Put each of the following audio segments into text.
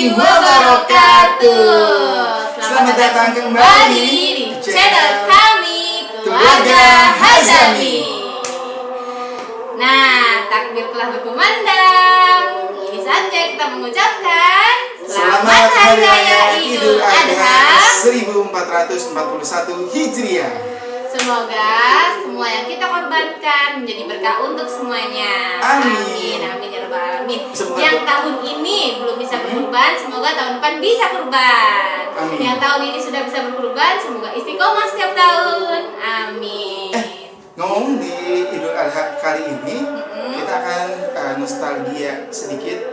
warahmatullahi wabarakatuh. Selamat datang kembali di channel kami, Keluarga Hazami. Nah, takbir telah berkumandang. Ini saatnya kita mengucapkan Selamat Hari Raya Idul Adha 1441 Hijriah. Semoga semua yang kita korbankan menjadi berkah untuk semuanya. Amin. Amin ya rabbal alamin. Semoga. Yang tahun ini belum bisa berkurban, semoga tahun depan bisa kurban. Amin. Yang tahun ini sudah bisa berkurban, semoga istiqomah setiap tahun. Amin. Ngomong di Idul Adha kali ini, kita akan nostalgia sedikit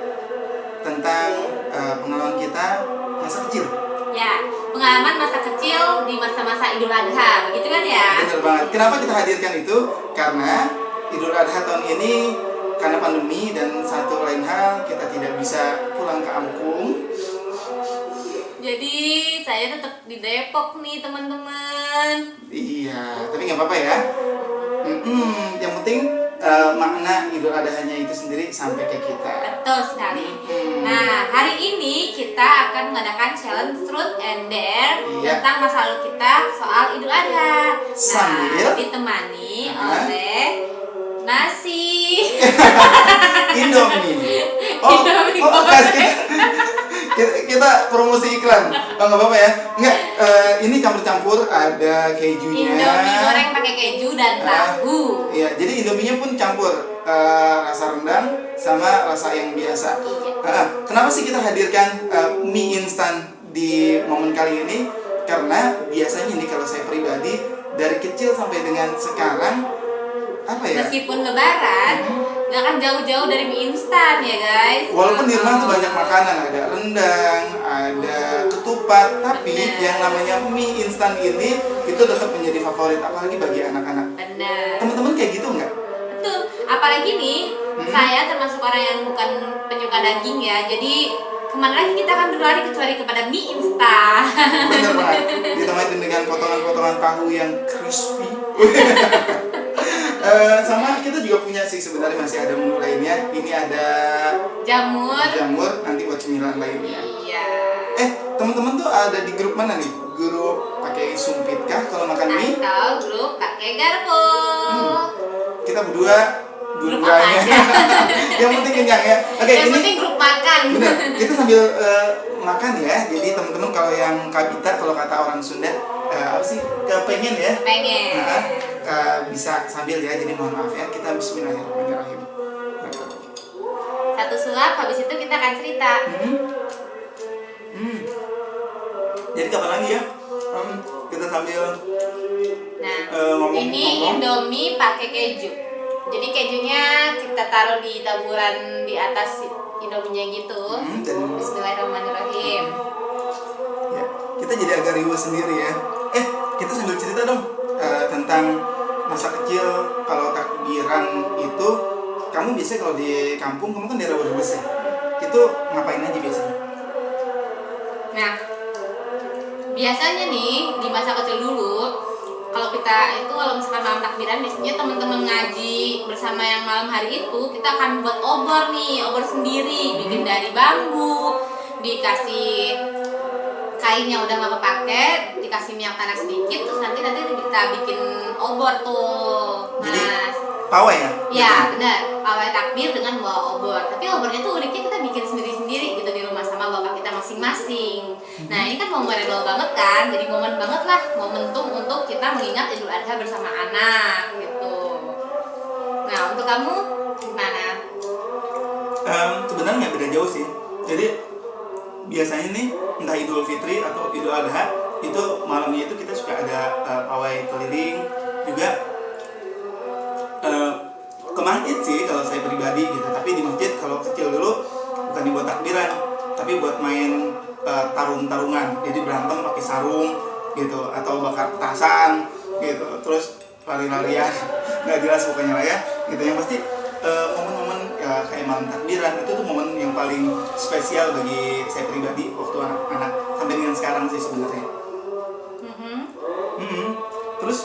tentang pengalaman kita masa kecil. Ya, pengalaman masa kecil di masa-masa Idul Adha, begitu kan ya? Benar banget. Kenapa kita hadirkan itu? Karena Idul Adha tahun ini karena pandemi dan satu lain hal kita tidak bisa pulang ke kampung. Jadi saya tetap di Depok nih teman-teman. Iya, tapi nggak apa-apa ya. Yang penting makna Idul Adha-nya itu sendiri sampai ke kita. Betul sekali. Nah, hari ini kita akan mengadakan challenge Truth and Dare tentang masa lalu kita soal Idul Adha. Sambil ditemani oleh nasi Indomie. Indomie. Kasih kita promosi iklan. Nggak apa-apa ya. Enggak, ini campur-campur ada kejunya. Indomie goreng pakai keju dan tahu. Iya, jadi Indominya pun campur rasa rendang sama rasa yang biasa. Kenapa sih kita hadirkan mie instan di momen kali ini? Karena biasanya nih kalau saya pribadi dari kecil sampai dengan sekarang apa ya? Meskipun lebaran, nggak akan jauh-jauh dari mie instan ya guys. Walaupun di rumah tuh banyak makanan, ada rendang, ada ketupat, tapi yang namanya mie instan ini itu tetap menjadi favorit, apalagi bagi anak-anak. Benar. Teman-teman kayak gitu nggak? Betul. Apalagi nih, saya termasuk orang yang bukan penyuka daging ya. Jadi kemana lagi kita akan berlari kecuali kepada mie instan. Bener banget. Ditemani dengan potongan-potongan tahu yang crispy. Sama kita juga punya sih sebenarnya masih ada menu lainnya. Ini ada jamur, nanti buat cemilan lainnya. Iya. Teman-teman tuh ada di grup mana nih? Grup pakai sumpit kah kalau makan mie? Atau grup pakai garpu. Kita berdua Grup dua-duanya. apa aja? Yang penting kenyang ya. Oke, Yang ini penting grup makan. bener. Kita sambil makan ya. Jadi teman-teman kalau yang kabita, kalau kata orang Sunda, apa sih? Kepengen ya? Pengen. Bisa sambil ya. Jadi mohon maaf ya. Kita Bismillahirrahmanirrahim. Satu suap, habis itu kita akan cerita. Jadi kapan lagi ya? Kita sambil Nah, ngomong. ini Indomie pakai keju. Jadi kejunya kita taruh di taburan di atas Indominya gitu. Dan Bismillahirrahmanirrahim. ya, kita jadi agak riuh sendiri ya. Kita sambil cerita dong tentang masa kecil. Kalau takbiran itu, kamu biasanya kalau di kampung, kamu kan daerah Brebes ya. Itu ngapain aja biasanya? Nah, biasanya nih di masa kecil dulu, kalau misalkan malam takbiran, biasanya teman-teman ngaji bersama yang malam hari itu, kita akan buat obor nih, obor sendiri, bikin dari bambu, dikasih kain yang udah nggak kepake, dikasih minyak tanah sedikit, terus nanti kita bikin obor tuh. Jadi Nah, pawai ya? ya benar, pawai takbir dengan bawa obor. Tapi obornya tuh uniknya kita bikin sendiri-sendiri gitu di rumah sama bapak kita masing-masing. Nah ini kan memorable banget kan, jadi momen banget lah, momentum untuk kita mengingat Idul Adha bersama anak gitu. Nah untuk kamu gimana? Sebenarnya beda jauh sih. Jadi biasanya nih entah Idul Fitri atau Idul Adha itu malamnya itu kita suka ada pawai keliling juga. Ke masjid sih kalau saya pribadi gitu, tapi di masjid kalau kecil dulu bukan dibuat takbiran tapi buat main tarung-tarungan, jadi berantem pakai sarung gitu atau bakar petasan gitu, terus lari-larian nggak jelas pokoknya lah ya gitu. Yang pasti momen-momen kayak malam takbiran itu tuh momen yang paling spesial bagi saya pribadi waktu anak-anak sampai dengan sekarang sih sebenarnya. Terus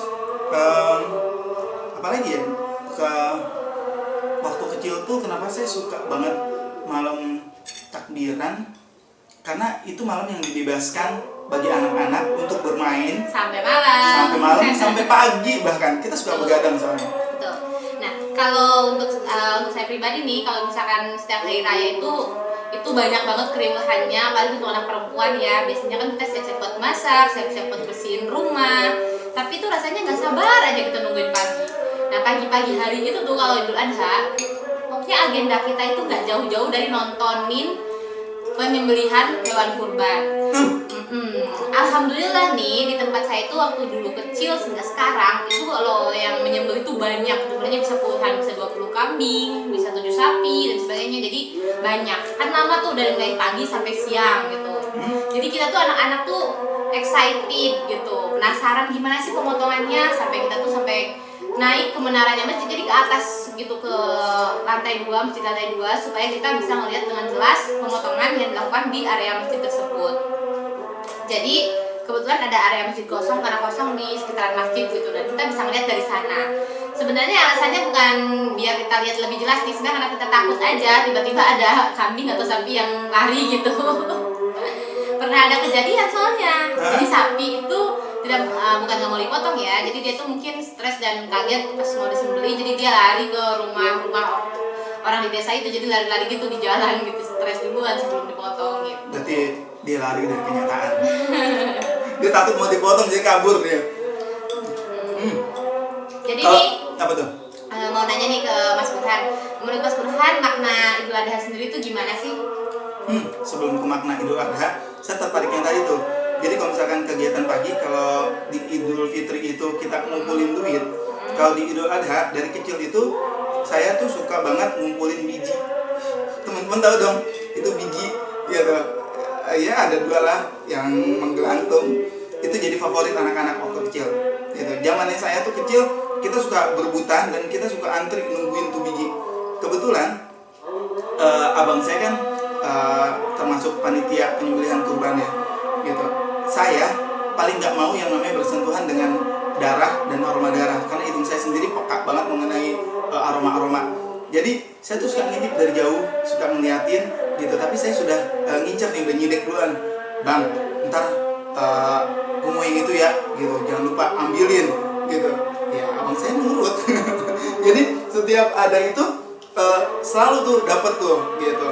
apa lagi ya, waktu kecil tuh kenapa saya suka banget malam takbiran karena itu malam yang dibebaskan bagi anak-anak untuk bermain sampai malam sampai pagi, bahkan kita suka begadang soalnya. Betul. Nah, kalau untuk saya pribadi nih, kalau misalkan setiap hari raya itu banyak banget keriuhannya, apalagi untuk anak perempuan ya. Biasanya kan kita siap-siap buat masak, siap-siap buat bersihin rumah, tapi itu rasanya nggak sabar aja kita nungguin pagi. Nah, pagi-pagi hari itu tuh kalau Idul Adha, pokoknya agenda kita itu nggak jauh-jauh dari nontonin penyembelihan hewan kurban. Alhamdulillah nih, di tempat saya itu waktu dulu kecil hingga sekarang itu kalau yang menyembelih itu banyak, jumlahnya bisa puluhan, bisa 20 kambing, bisa 7 sapi dan sebagainya. Jadi banyak. Kan lama tuh dari mulai pagi sampai siang gitu. Jadi kita tuh anak-anak tuh excited gitu, penasaran gimana sih pemotongannya, sampai kita tuh sampai naik ke menaranya masjid, jadi ke atas gitu, ke lantai 2, masjid lantai 2, supaya kita bisa melihat dengan jelas pemotongan yang dilakukan di area masjid tersebut. Jadi kebetulan ada area masjid kosong, tanah kosong di sekitaran masjid gitu, dan kita bisa melihat dari sana. Sebenarnya alasannya bukan biar kita lihat lebih jelas nih, sebenarnya karena kita takut aja tiba-tiba ada kambing atau sapi yang lari gitu. Pernah ada kejadian soalnya. Jadi sapi itu bukan nggak mau dipotong ya, jadi dia tuh mungkin stres dan kaget pas mau disembelih, jadi dia lari ke rumah orang di desa itu, jadi lari-lari gitu di jalan gitu, stres duluan sebelum dipotong gitu. Berarti dia lari dari kenyataan. Dia takut mau dipotong, jadi kabur dia. Jadi nih, apa tuh? Mau nanya nih ke Mas Burhan, menurut Mas Burhan makna Idul Adha sendiri itu gimana sih? Sebelum ke makna Idul Adha, saya tertarik yang tadi tuh. Jadi kalau misalkan kegiatan pagi, kalau di Idul Fitri itu kita ngumpulin duit, kalau di Idul Adha dari kecil itu saya tuh suka banget ngumpulin biji. Teman-teman tahu dong, itu biji gitu. Ya ada 2 lah yang menggelantung. Itu jadi favorit anak-anak waktu kecil. Gitu. Zamannya saya tuh kecil, kita suka berebutan dan kita suka antri nungguin tuh biji. Kebetulan abang saya kan termasuk panitia penyembelihan kurban ya, gitu. Saya paling nggak mau yang namanya bersentuhan dengan darah dan aroma darah, karena hidung saya sendiri peka banget mengenai aroma-aroma. Jadi saya tuh suka ngintip dari jauh, suka ngeliatin gitu. Tapi saya sudah ngincer nih, udah nyidek duluan, bang, ntar humuin itu ya, gitu. Jangan lupa ambilin, gitu. Ya abang saya nurut. Jadi setiap ada itu selalu tuh dapet tuh, gitu.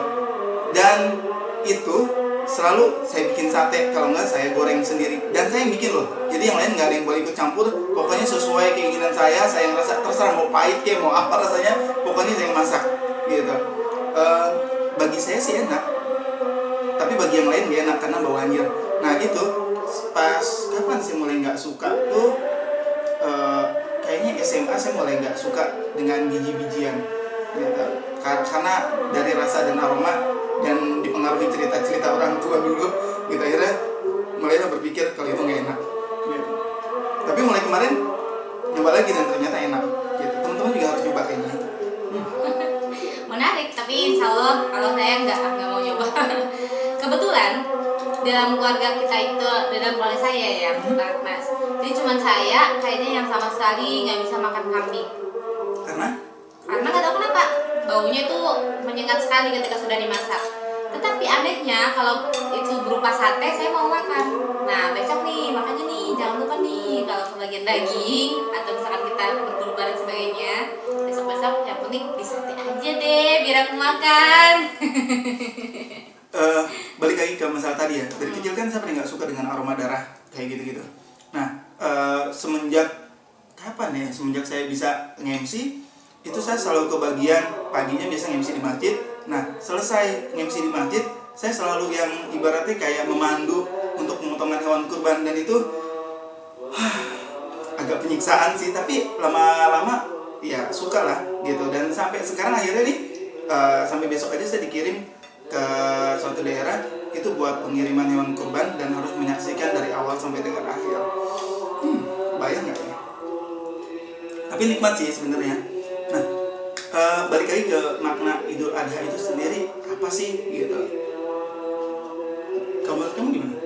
Dan itu selalu saya bikin sate, kalau enggak saya goreng sendiri, dan saya yang bikin loh. Jadi yang lain nggak ada yang boleh ikut campur, pokoknya sesuai keinginan saya yang rasa, terserah mau pahit kayak mau apa rasanya, pokoknya saya yang masak gitu. Bagi saya sih enak, tapi bagi yang lain gak enak karena bau anjir. Nah itu pas kapan saya mulai nggak suka tuh, kayaknya SMA saya mulai nggak suka dengan biji-bijian gitu. Karena dari rasa dan aroma dan dipengaruhi cerita-cerita orang tua dulu gitu, akhirnya mulai berpikir kalau itu nggak enak gitu. Tapi mulai kemarin nyoba lagi dan ternyata enak gitu. Teman-teman juga harus coba kayaknya. Menarik, tapi insya Allah kalau saya nggak mau nyoba. Kebetulan dalam keluarga kita itu, dalam keluarga saya ya Mas, jadi cuma saya kayaknya yang sama sekali nggak bisa makan kambing. Karena nggak tahu kenapa, baunya tuh menyengat sekali ketika sudah dimasak. Tetapi anehnya kalau itu berupa sate saya mau makan. Nah besok nih, makanya nih jangan lupa nih kalau kebagian daging atau misalkan kita berkurban dan sebagainya, besok-besok yang penting di sate aja deh biar aku makan. Balik lagi ke masalah tadi ya, dari kecil kan saya paling nggak suka dengan aroma darah kayak gitu-gitu. Nah semenjak kapan ya, semenjak saya bisa nge-MC itu saya selalu kebagian paginya, biasa nge-MC di masjid. Nah selesai nge-MC di masjid, saya selalu yang ibaratnya kayak memandu untuk pemotongan hewan kurban, dan itu agak penyiksaan sih, tapi lama-lama ya suka lah gitu. Dan sampai sekarang akhirnya nih sampai besok aja saya dikirim ke suatu daerah itu buat pengiriman hewan kurban dan harus menyaksikan dari awal sampai dengan akhir. Bayang nggak ya? Tapi nikmat sih sebenarnya. Nah, balik lagi ke makna Idul Adha itu sendiri apa sih gitu? Menurut kamu gimana?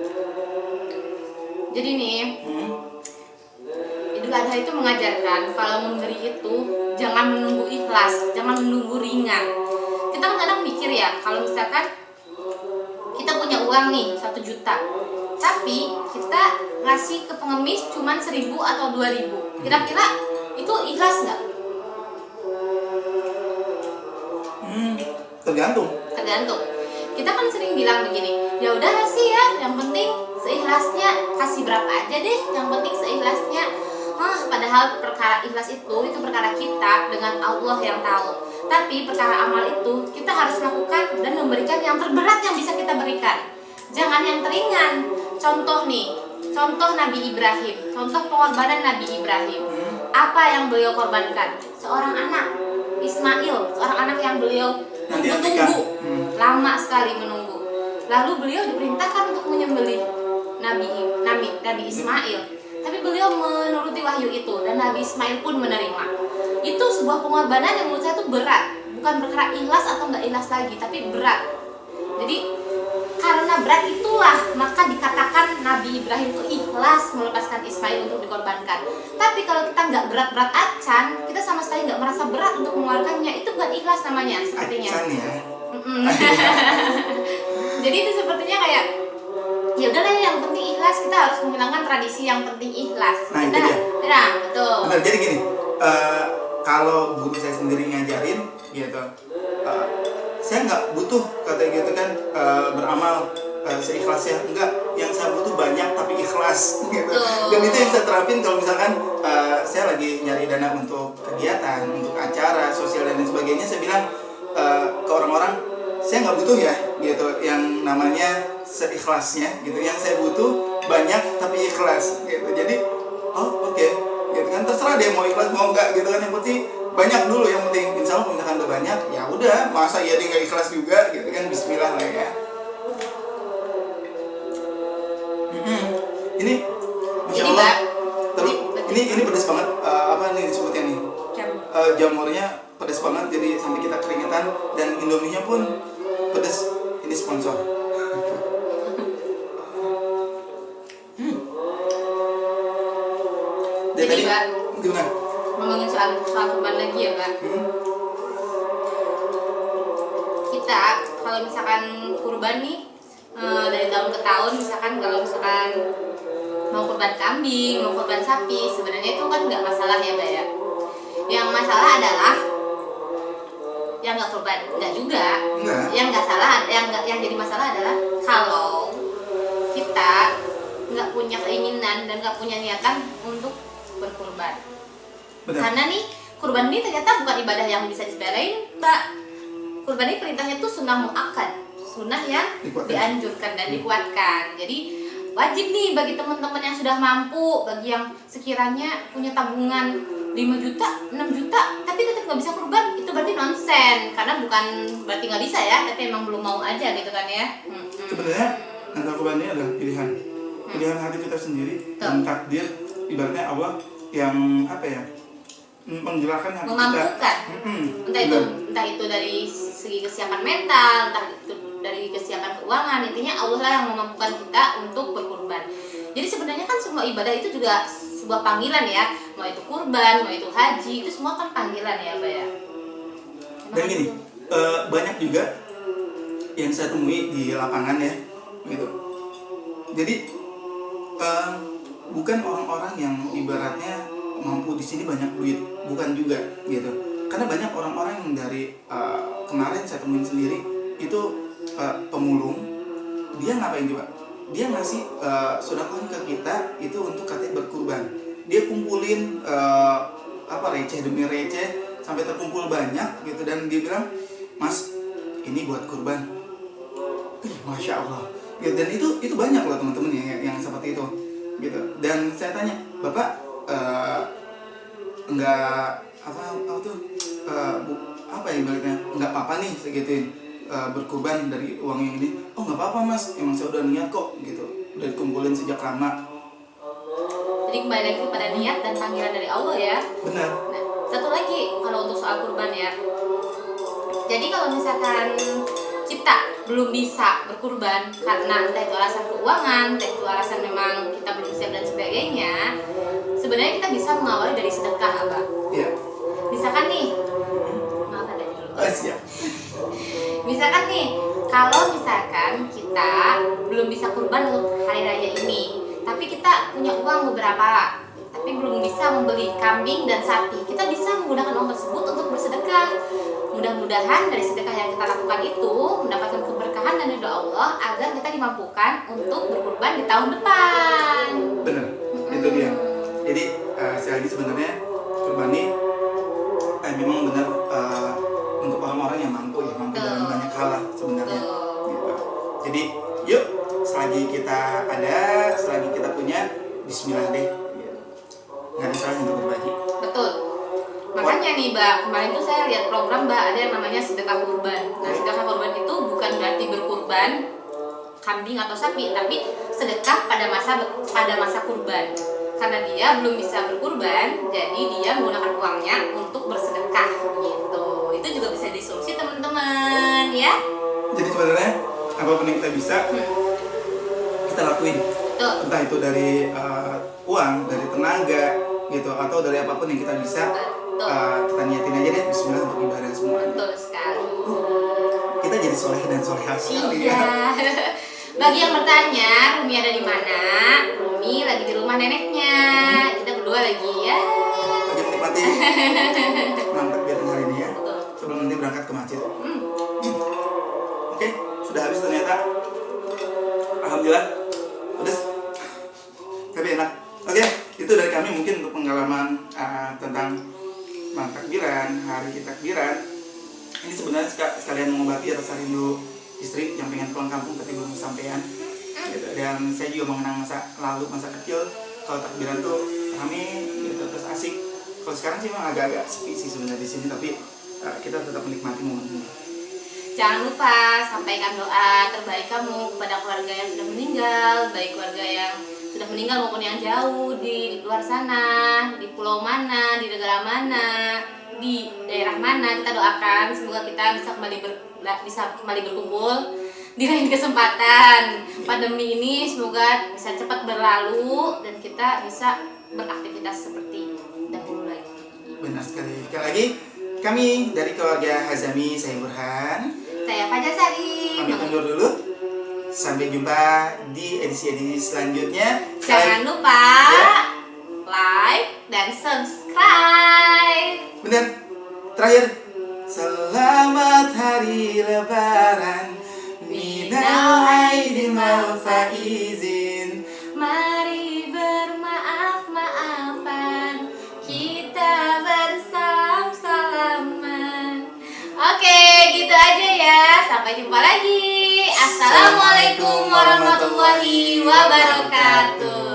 Jadi nih, Idul Adha itu mengajarkan kalau memberi itu jangan menunggu ikhlas, jangan menunggu ringan. Kita kadang mikir ya, kalau misalkan kita punya uang nih 1 juta, tapi kita ngasih ke pengemis cuman 1.000 atau 2.000, kira-kira itu ikhlas nggak? Tergantung. Kita kan sering bilang begini, ya udah sih ya, yang penting seikhlasnya, kasih berapa aja deh, yang penting seikhlasnya. Padahal perkara ikhlas itu perkara kita dengan Allah yang tahu. Tapi perkara amal itu kita harus lakukan dan memberikan yang terberat yang bisa kita berikan. Jangan yang teringan. Contoh nih, contoh Nabi Ibrahim, contoh pengorbanan Nabi Ibrahim. Apa yang beliau korbankan? Seorang anak, Ismail, seorang anak yang beliau menunggu, lama sekali menunggu. Lalu beliau diperintahkan untuk menyembelih Nabi Ismail. Tapi beliau menuruti wahyu itu dan Nabi Ismail pun menerima. Itu sebuah pengorbanan yang menurut saya itu berat. Bukan perkara ikhlas atau nggak ikhlas lagi, tapi berat. Jadi karena berat itulah maka dikatakan Nabi Ibrahim itu ikhlas melepaskan Ismail untuk dikorbankan. Tapi kalau kita nggak berat-berat acan, kita sama sekali nggak merasa berat untuk mengeluarkannya, itu bukan ikhlas namanya sepertinya. Acan ya. Jadi itu sepertinya kayak ya udahlah, yang penting ikhlas. Kita harus menghilangkan tradisi yang penting ikhlas. Nah, itu dia. Nah, betul. Benar, jadi gini, kalau guru saya sendiri ngajarin gitu, saya nggak butuh kata gitu kan beramal seikhlasnya, enggak. Yang saya butuh banyak tapi ikhlas gitu. Dan itu yang saya terapin kalau misalkan saya lagi nyari dana untuk kegiatan, untuk acara sosial dan lain sebagainya. Saya bilang ke orang-orang, saya nggak butuh ya gitu yang namanya seikhlasnya gitu. Yang saya butuh banyak tapi ikhlas gitu. Jadi oke. Gitu kan, terserah dia mau ikhlas mau enggak gitu kan, yang penting banyak dulu. Yang penting insya Allah misalkan udah banyak, ya udah, masa ya dia nggak ikhlas juga gitu kan, bismillah lah ya. Ini insya Allah terus ini pedas banget. Apa nih disebutnya nih, jamurnya pedas banget, jadi sampai kita keringetan. Dan Indominya pun pedas. Ini sponsor. Jadi Mbak, gimana? ngomongin soal kurban lagi ya Mbak. Kita kalau misalkan kurban nih dari tahun ke tahun, misalkan kalau misalkan mau kurban kambing, mau kurban sapi, sebenarnya itu kan nggak masalah ya Mbak ya. Yang masalah adalah yang nggak kurban, nggak juga. Yang nggak salah, yang jadi masalah adalah kalau kita nggak punya keinginan dan nggak punya niatan untuk berkurban. Benar. Karena nih kurban ini ternyata bukan ibadah yang bisa disepelein, Mbak. Kurban ini perintahnya tuh sunnah muakkad, sunnah yang dianjurkan dan dikuatkan. Jadi wajib nih bagi teman-teman yang sudah mampu, bagi yang sekiranya punya tabungan 5 juta, 6 juta, tapi tetap nggak bisa kurban, itu berarti nonsen. Karena bukan berarti nggak bisa ya, tapi emang belum mau aja gitu kan ya. Sebenarnya antara kurban ini adalah pilihan hati kita sendiri dan takdir. Ibaratnya Allah yang apa ya, menggerakkan hati memampukan. kita. Entah itu dari segi kesiapan mental, entah itu dari kesiapan keuangan. Intinya Allah lah yang memampukan kita untuk berkurban. Jadi sebenarnya kan semua ibadah itu juga sebuah panggilan ya. Mau itu kurban, mau itu haji, itu semua kan panggilan ya Mbak ya. Dan gini, banyak juga yang saya temui di lapangan ya gitu. Jadi bukan orang-orang yang ibaratnya mampu di sini banyak duit, bukan juga gitu. Karena banyak orang-orang yang dari kemarin saya temuin sendiri itu pemulung, dia ngapain coba? Dia ngasih sedekah ke kita itu untuk katanya berkurban. Dia kumpulin receh demi receh sampai terkumpul banyak gitu, dan dia bilang, "Mas, ini buat kurban." Masya Allah. Gitu. Dan itu banyak loh teman-teman yang seperti itu gitu. Dan saya tanya, "Bapak enggak apa ya ibaratnya, enggak apa-apa nih segituin berkurban dari uang yang ini?" "Oh, enggak apa-apa Mas, emang saya udah niat kok," gitu. Udah dikumpulin sejak lama. Jadi kembali lagi kepada niat dan panggilan dari Allah ya. Benar. Nah, satu lagi kalau untuk soal kurban ya. Jadi kalau misalkan kita belum bisa berkurban karena entah itu alasan keuangan, entah itu alasan memang kita belum siap dan sebagainya, sebenarnya kita bisa mengawali dari sedekah, Abah. Iya. Misalkan nih, maaf ada dulu. Siap. Misalkan nih, kalau misalkan kita kita belum bisa kurban untuk hari raya ini, tapi kita punya uang beberapa, tapi belum bisa membeli kambing dan sapi, kita bisa menggunakan uang tersebut untuk bersedekah. Mudah-mudahan dari sedekah yang kita lakukan itu mendapatkan keberkahan dan ridho Allah agar kita dimampukan untuk berkurban di tahun depan. Bener, itu dia. Jadi sekali lagi sebenarnya kurban ini memang benar untuk orang-orang yang mampu dalam banyak hal lah sebenarnya. Gitu. Jadi yuk, selagi kita ada, selagi kita punya, Bismillah deh. Nggak ada salahnya untuk berbagi. Betul. Makanya nih Mbak, kemarin tuh saya lihat program Mbak, ada yang namanya sedekah kurban. Nah, sedekah kurban itu bukan berarti berkurban kambing atau sapi, tapi sedekah pada masa kurban. Karena dia belum bisa berkurban, jadi dia menggunakan uangnya untuk bersedekah gitu. Itu juga bisa disolusi teman-teman ya. Jadi sebenarnya apapun yang kita bisa kita lakuin. Betul. Entah itu dari uang, dari tenaga gitu, atau dari apapun yang kita bisa. Kita niatin aja deh Bismillah untuk ibadah semua. Betul sekali. Kita jadi soleh dan soleha sekali iya. ya. Bagi yang bertanya, Rumi ada di mana? Rumi lagi di rumah neneknya. Kita berdua lagi ya. Lagi menikmati malam takbiran hari ini ya. Betul. Sebelum nanti berangkat ke masjid. Oke, sudah habis ternyata. Alhamdulillah. Pedas. Tapi enak. Oke, itu dari kami mungkin untuk pengalaman tentang malam takbiran, hari takbiran. Ini sebenarnya sekalian mengobati rasa rindu istri yang pengen pulang kampung tapi belum kesampaian gitu. Dan saya juga mengenang masa lalu, masa kecil, kalau takbiran tuh rame gitu, terus asik. Kalau sekarang sih memang agak-agak sepi sih sebenarnya di sini, tapi kita tetap menikmati momen ini. Jangan lupa sampaikan doa terbaik kamu kepada keluarga yang sudah meninggal, baik keluarga yang sudah meninggal maupun yang jauh di luar sana, di pulau mana, di negara mana, di daerah mana. Kita doakan semoga kita bisa kembali berkumpul di lain kesempatan. Pandemi ini semoga bisa cepat berlalu dan kita bisa beraktivitas seperti dahulu lagi. Benar sekali. Sekali lagi kami dari keluarga Hazami, saya Burhan, saya Fajar Sari. pamit undur dulu. Sampai jumpa di edisi-edisi selanjutnya. Jangan lupa like dan subscribe. Benar. Terakhir, selamat hari Lebaran, minal aidin wal faizin. Mari bermaaf-maafan, kita bersalam-salaman. Oke, gitu aja ya. Sampai jumpa lagi. Assalamualaikum warahmatullahi wabarakatuh.